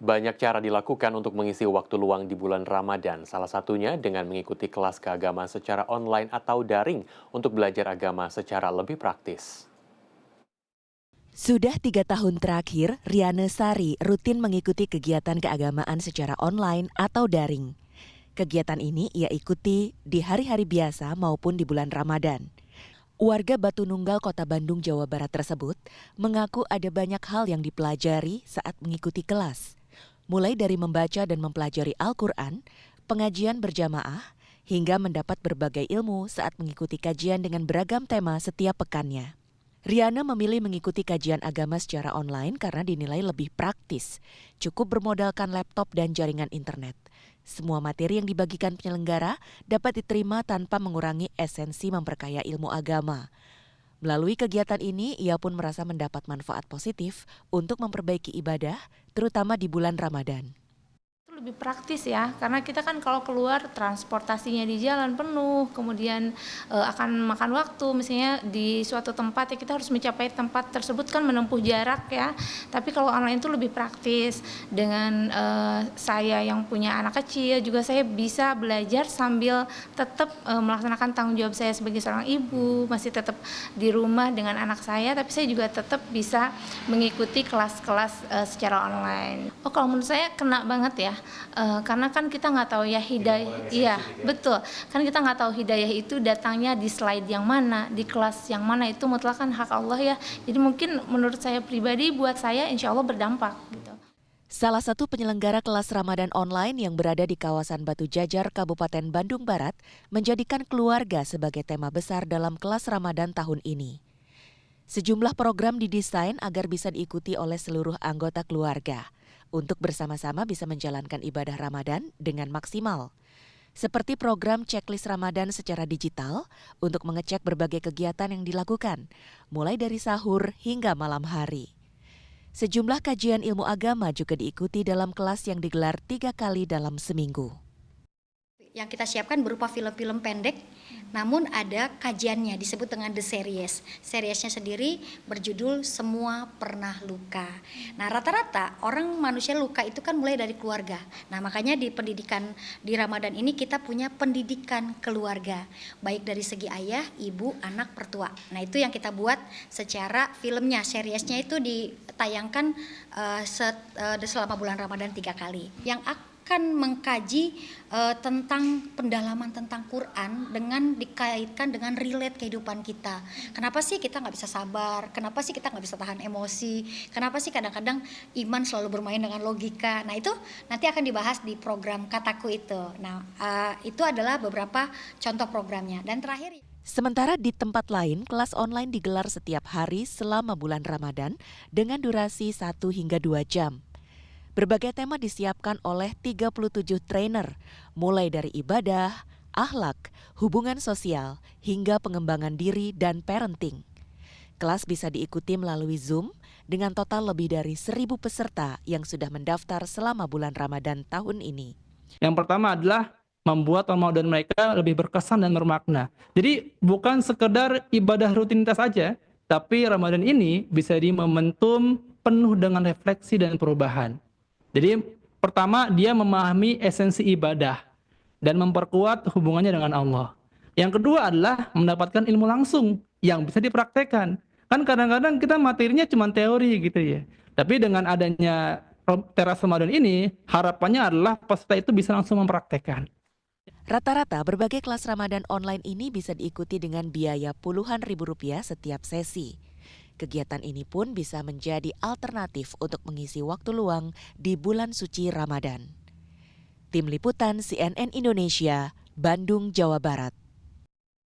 Banyak cara dilakukan untuk mengisi waktu luang di bulan Ramadan, salah satunya dengan mengikuti kelas keagamaan secara online atau daring untuk belajar agama secara lebih praktis. Sudah 3 tahun terakhir, Riane Sari rutin mengikuti kegiatan keagamaan secara online atau daring. Kegiatan ini ia ikuti di hari-hari biasa maupun di bulan Ramadan. Warga Batu Nunggal, Kota Bandung, Jawa Barat tersebut mengaku ada banyak hal yang dipelajari saat mengikuti kelas. Mulai dari membaca dan mempelajari Al-Quran, pengajian berjamaah, hingga mendapat berbagai ilmu saat mengikuti kajian dengan beragam tema setiap pekannya. Riana memilih mengikuti kajian agama secara online karena dinilai lebih praktis, cukup bermodalkan laptop dan jaringan internet. Semua materi yang dibagikan penyelenggara dapat diterima tanpa mengurangi esensi memperkaya ilmu agama. Melalui kegiatan ini, ia pun merasa mendapat manfaat positif untuk memperbaiki ibadah, terutama di bulan Ramadan. Lebih praktis ya, karena kita kan kalau keluar transportasinya di jalan penuh, kemudian akan makan waktu, misalnya di suatu tempat ya kita harus mencapai tempat tersebut kan menempuh jarak ya. Tapi kalau online itu lebih praktis. Dengan saya yang punya anak kecil juga saya bisa belajar sambil tetap melaksanakan tanggung jawab saya sebagai seorang ibu, masih tetap di rumah dengan anak saya, tapi saya juga tetap bisa mengikuti kelas-kelas secara online. Oh, kalau menurut saya kena banget ya. Karena kan kita nggak tahu ya hidayah, iya betul, kan kita nggak tahu hidayah itu datangnya di slide yang mana, di kelas yang mana, itu mutlak kan hak Allah ya. Jadi mungkin menurut saya pribadi, buat saya insya Allah berdampak gitu. Salah satu penyelenggara kelas Ramadan online yang berada di kawasan Batu Jajar, Kabupaten Bandung Barat, menjadikan keluarga sebagai tema besar dalam kelas Ramadan tahun ini. Sejumlah program didesain agar bisa diikuti oleh seluruh anggota keluarga untuk bersama-sama bisa menjalankan ibadah Ramadan dengan maksimal. Seperti program checklist Ramadan secara digital untuk mengecek berbagai kegiatan yang dilakukan, mulai dari sahur hingga malam hari. Sejumlah kajian ilmu agama juga diikuti dalam kelas yang digelar 3 kali dalam seminggu. Yang kita siapkan berupa film-film pendek, namun ada kajiannya disebut dengan The Series. Seriesnya sendiri berjudul Semua Pernah Luka. Nah, rata-rata orang manusia luka itu kan mulai dari keluarga. Nah, makanya di pendidikan di Ramadan ini kita punya pendidikan keluarga, baik dari segi ayah, ibu, anak, pertua. Nah, itu yang kita buat secara filmnya, seriesnya itu ditayangkan selama bulan Ramadan 3 kali. Yang akan mengkaji tentang pendalaman tentang Quran dengan dikaitkan dengan relate kehidupan kita. Kenapa sih kita nggak bisa sabar? Kenapa sih kita nggak bisa tahan emosi? Kenapa sih kadang-kadang iman selalu bermain dengan logika? Nah, itu nanti akan dibahas di program Kataku itu. Nah, itu adalah beberapa contoh programnya. Dan terakhir, Sementara di tempat lain, kelas online digelar setiap hari selama bulan Ramadan dengan durasi 1 hingga 2 jam. Berbagai tema disiapkan oleh 37 trainer, mulai dari ibadah, akhlak, hubungan sosial, hingga pengembangan diri dan parenting. Kelas bisa diikuti melalui Zoom dengan total lebih dari 1.000 peserta yang sudah mendaftar selama bulan Ramadan tahun ini. Yang pertama adalah membuat Ramadan mereka lebih berkesan dan bermakna. Jadi bukan sekedar ibadah rutinitas saja, tapi Ramadan ini bisa di momentum penuh dengan refleksi dan perubahan. Jadi pertama dia memahami esensi ibadah dan memperkuat hubungannya dengan Allah. Yang kedua adalah mendapatkan ilmu langsung yang bisa dipraktekkan. Kan kadang-kadang kita materinya cuma teori gitu ya. Tapi dengan adanya teras Ramadan ini, harapannya adalah peserta itu bisa langsung mempraktekkan. Rata-rata berbagai kelas Ramadan online ini bisa diikuti dengan biaya puluhan ribu rupiah setiap sesi. Kegiatan ini pun bisa menjadi alternatif untuk mengisi waktu luang di bulan suci Ramadan. Tim Liputan CNN Indonesia, Bandung, Jawa Barat.